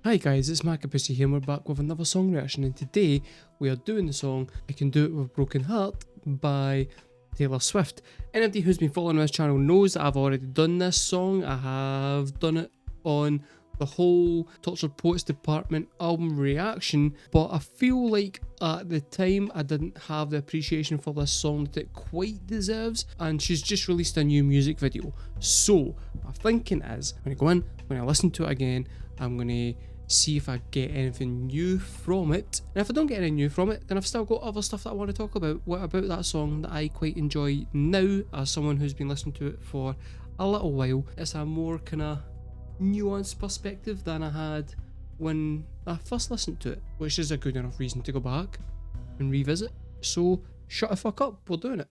Hi guys, it's markabusi here and we're back with another song reaction, and today we are doing the song I Can Do It With a Broken Heart by Taylor Swift. Anybody who's been following this channel knows that I've already done this song. I have done it on the whole Tortured Poets Department album reaction, but I feel like at the time I didn't have the appreciation for this song that it quite deserves, and she's just released a new music video. So my thinking is, I'm going to go in, I'm going to listen to it again, I'm going to see if I get anything new from it, and if I don't get anything new from it, then I've still got other stuff that I want to talk about. What about that song that I quite enjoy now, as someone who's been listening to it for a little while? It's a more kind of nuanced perspective than I had when I first listened to it, which is a good enough reason to go back and revisit. So shut the fuck up, we're doing it.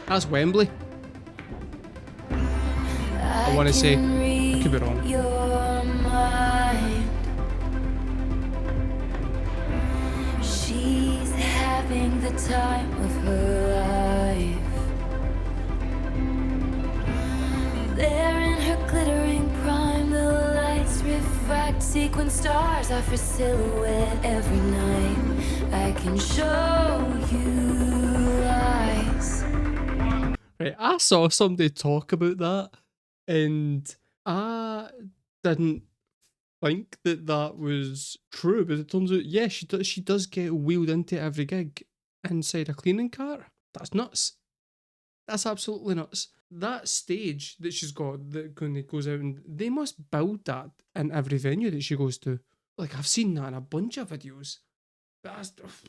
That's Wembley. I want to say, I could be wrong. She's having the time of her life. There in her glittering prime, the lights refract sequin stars off her silhouette every night. I can show you lies. Right, I saw somebody talk about that, and I didn't think that that was true, but it turns out, yeah, she does get wheeled into every gig inside a cleaning cart. That's nuts. That's absolutely nuts. That stage that she's got that goes out, and they must build that in every venue that she goes to. Like, I've seen that in a bunch of videos. That's it's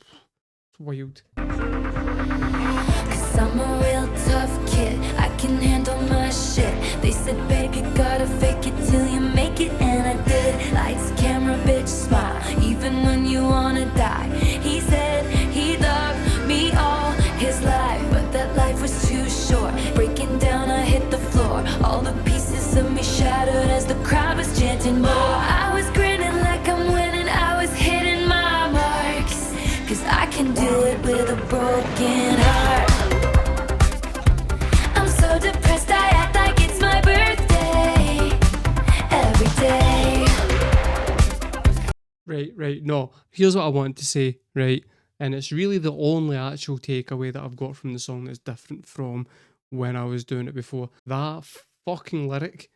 wild. Cause I'm a real tough kid, I can handle my shit. They said, babe, you gotta fake it till you make it, and I did. Lights, camera, bitch, smile, even when you wanna die. He said he loved me all his life, but that life was too short. Breaking down, I hit the floor. All the pieces of me shattered as the crowd was chanting more. I was grinning like I'm winning, I was hitting my marks. Cause I can do it with a broken heart. I'm so depressed, I act like it's my birthday every day. Right, no. Here's what I want to say, right? And it's really the only actual takeaway that I've got from the song that's different from when I was doing it before. That fucking lyric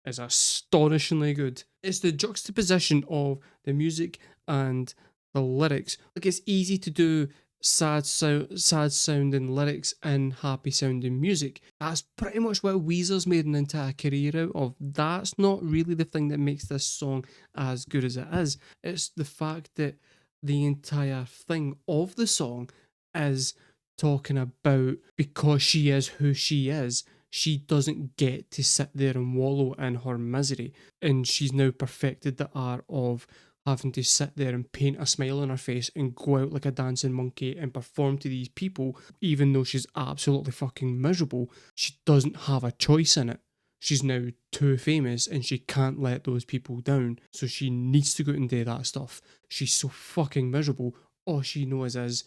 is astonishingly good. It's the juxtaposition of the music and the lyrics. Like, it's easy to do sad sounding lyrics and happy sounding music. That's pretty much what Weezer's made an entire career out of. That's not really the thing that makes this song as good as it is. It's the fact that the entire thing of the song is talking about, because she is who she is, she doesn't get to sit there and wallow in her misery, and she's now perfected the art of having to sit there and paint a smile on her face and go out like a dancing monkey and perform to these people. Even though she's absolutely fucking miserable, she doesn't have a choice in it. She's now too famous and she can't let those people down, so she needs to go out and do that stuff. She's so fucking miserable, all she knows is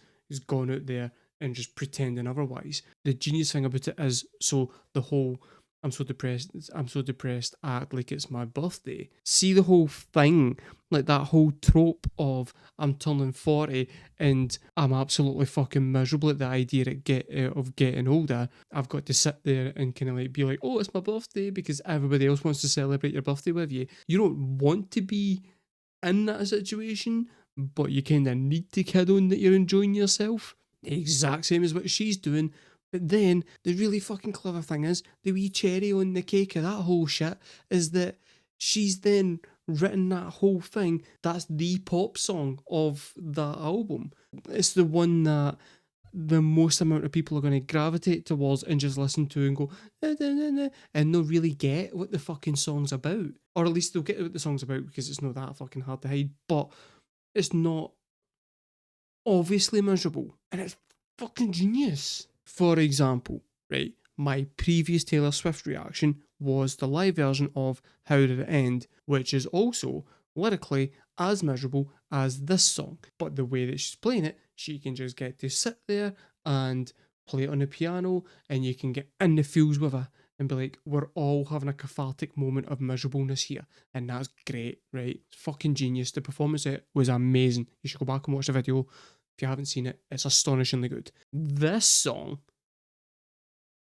gone out there and just pretending otherwise. The genius thing about it is, so the whole I'm so depressed, act like it's my birthday. See the whole thing, like that whole trope of I'm turning 40 and I'm absolutely fucking miserable at the idea of getting older. I've got to sit there and kind of like be like, oh, it's my birthday, because everybody else wants to celebrate your birthday with you. You don't want to be in that situation, but you kind of need to kid on that you're enjoying yourself. The exact same as what she's doing. But then the really fucking clever thing is, the wee cherry on the cake of that whole shit is that she's then written that whole thing. That's the pop song of that album. It's the one that the most amount of people are going to gravitate towards and just listen to and go, and they'll really get what the fucking song's about. Or at least they'll get what the song's about, because it's not that fucking hard to hide. But it's not obviously miserable. And it's fucking genius. For example, right, my previous Taylor Swift reaction was the live version of How Did It End, which is also lyrically as miserable as this song. But the way that she's playing it, she can just get to sit there and play it on the piano, and you can get in the feels with her and be like, we're all having a cathartic moment of miserableness here. And that's great, right? It's fucking genius. The performance of it was amazing. You should go back and watch the video. If you haven't seen it, it's astonishingly good. This song,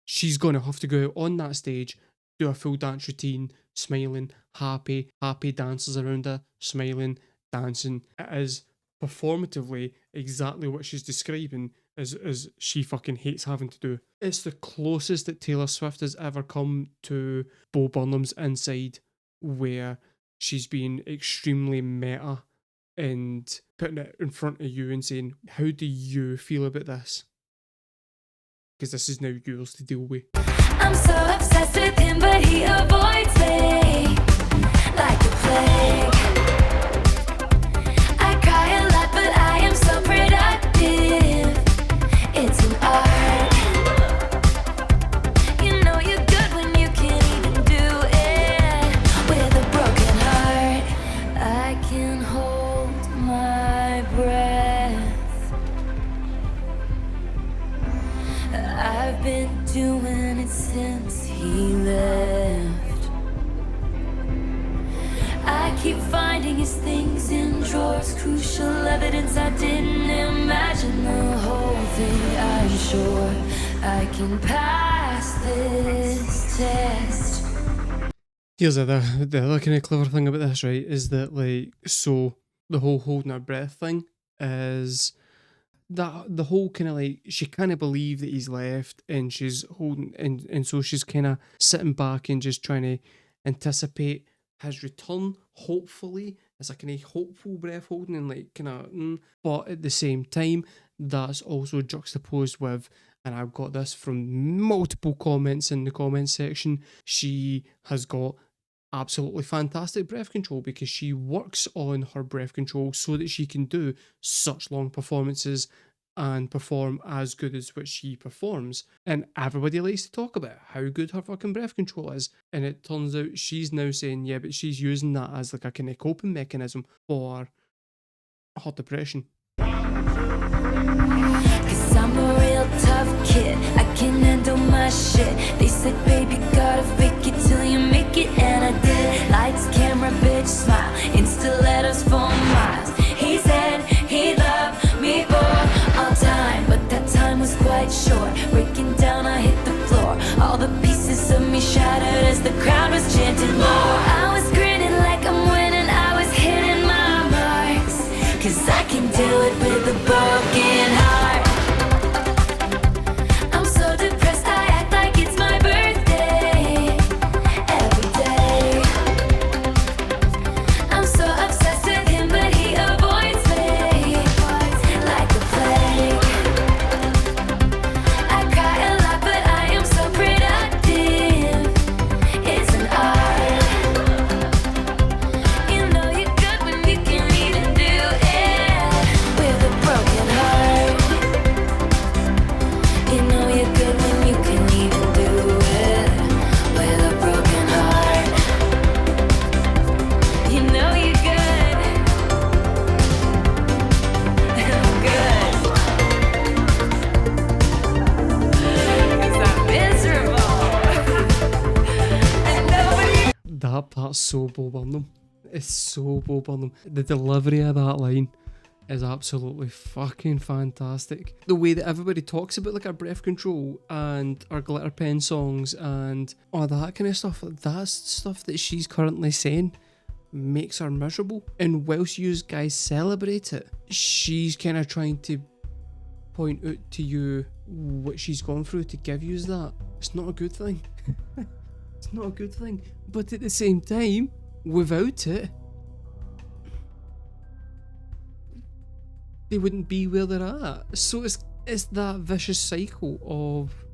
she's going to have to go out on that stage, do a full dance routine, smiling, happy dancers around her, smiling, dancing. It is performatively exactly what she's describing as she fucking hates having to do. It's the closest that Taylor Swift has ever come to Bo Burnham's Inside, where she's being extremely meta and putting it in front of you and saying, how do you feel about this? Because this is now yours to deal with. I'm so obsessed with him, but he avoids me like the plague. I cry a lot, but I am so productive. It's an art. You know you're good when you can't even do it. With a broken heart, I can hold my breath. I've been doing it since he left. I keep finding his things in drawers, crucial evidence I didn't imagine the whole thing. I'm sure I can pass this test. Here's the other kind of clever thing about this, right, is that, like, so the whole holding her breath thing is that the whole kind of like, she can't believe that he's left, and she's holding, and so she's kind of sitting back and just trying to anticipate his return, hopefully. It's like kind of hopeful breath holding and like kind of, but at the same time, that's also juxtaposed with, and I've got this from multiple comments in the comment section, she has got absolutely fantastic breath control because she works on her breath control so that she can do such long performances and perform as good as what she performs. And everybody likes to talk about how good her fucking breath control is. And it turns out she's now saying, yeah, but she's using that as like a kind of coping mechanism for her depression. 'Cause I'm a real tough kid, I can handle my shit. They said, baby, gotta fake it till you make it, and I did. Lights, camera, bitch, smile, Insta letters for miles. He said he loved me for all time, but that time was quite short. Breaking down, I hit the floor. All the pieces of me shattered as the crowd was chanting more. I was grinning like I'm winning, I was hitting my marks. 'Cause I can do it with a broken heart. I'm so depressed, I act like it's my birthday every day. I'm so obsessed with him, but he avoids me like the plague. I cry a lot, but I am so productive. It's an art. You know you're good when you can't even do it with a broken heart. You know you're good when you can't even do it with a broken heart. You know you're good. I'm good. 'Cause I'm miserable. And nobody. That part's so Bo Burnham. It's so Bo Burnham. The delivery of that line is absolutely fucking fantastic. The way that everybody talks about like her breath control and her glitter pen songs and all that kind of stuff, that's stuff that she's currently saying makes her miserable. And whilst you guys celebrate it, she's kind of trying to point out to you what she's gone through to give you that. It's not a good thing. It's not a good thing. But at the same time, without it, they wouldn't be where they're at. So it's that vicious cycle of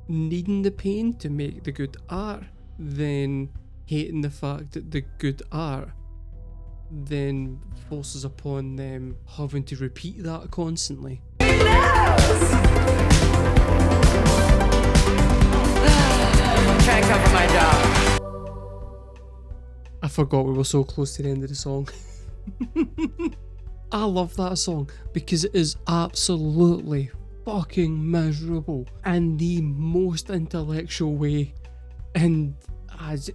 needing the pain to make the good art, then hating the fact that the good art then forces upon them having to repeat that constantly. knows. try and cover my job. I forgot we were so close to the end of the song. I love that song because it is absolutely fucking miserable in the most intellectual way, and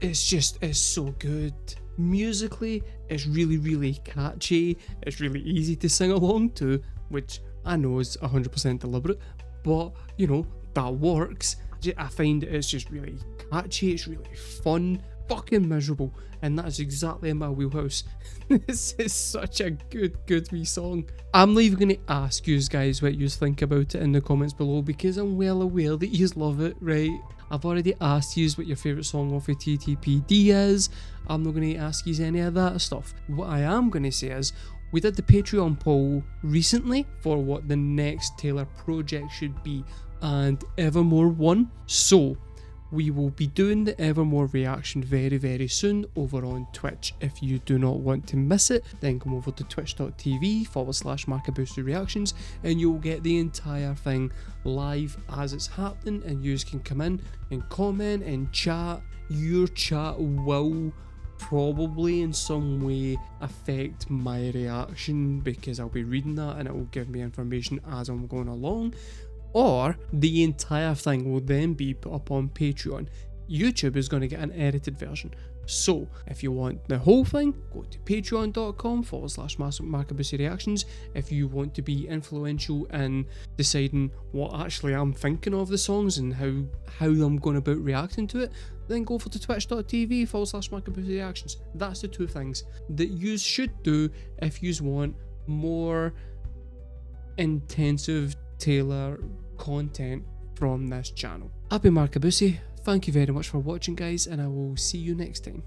it's so good. Musically, it's really catchy, it's really easy to sing along to, which I know is 100% deliberate, but you know, that works. I find it's just really catchy, it's really fun, fucking miserable, and that is exactly in my wheelhouse. This is such a good wee song. I'm not even going to ask you guys what you think about it in the comments below, because I'm well aware that you love it, right? I've already asked you what your favourite song off of TTPD is. I'm not going to ask you any of that stuff. What I am going to say is, we did the Patreon poll recently for what the next Taylor project should be, and Evermore won. So we will be doing the Evermore reaction very soon over on Twitch. If you do not want to miss it, then come over to twitch.tv/markabusi reactions and you'll get the entire thing live as it's happening, and you can come in and comment and chat. Your chat will probably in some way affect my reaction, because I'll be reading that and it will give me information as I'm going along. Or the entire thing will then be put up on Patreon. YouTube is going to get an edited version. So if you want the whole thing, go to patreon.com/markabusi reactions. If you want to be influential in deciding what actually I'm thinking of the songs and how I'm going about reacting to it, then go over to twitch.tv/markabusi reactions. That's the two things that you should do if you want more intensive Taylor content from this channel. I've been Markabusi. Thank you very much for watching, guys, and I will see you next time.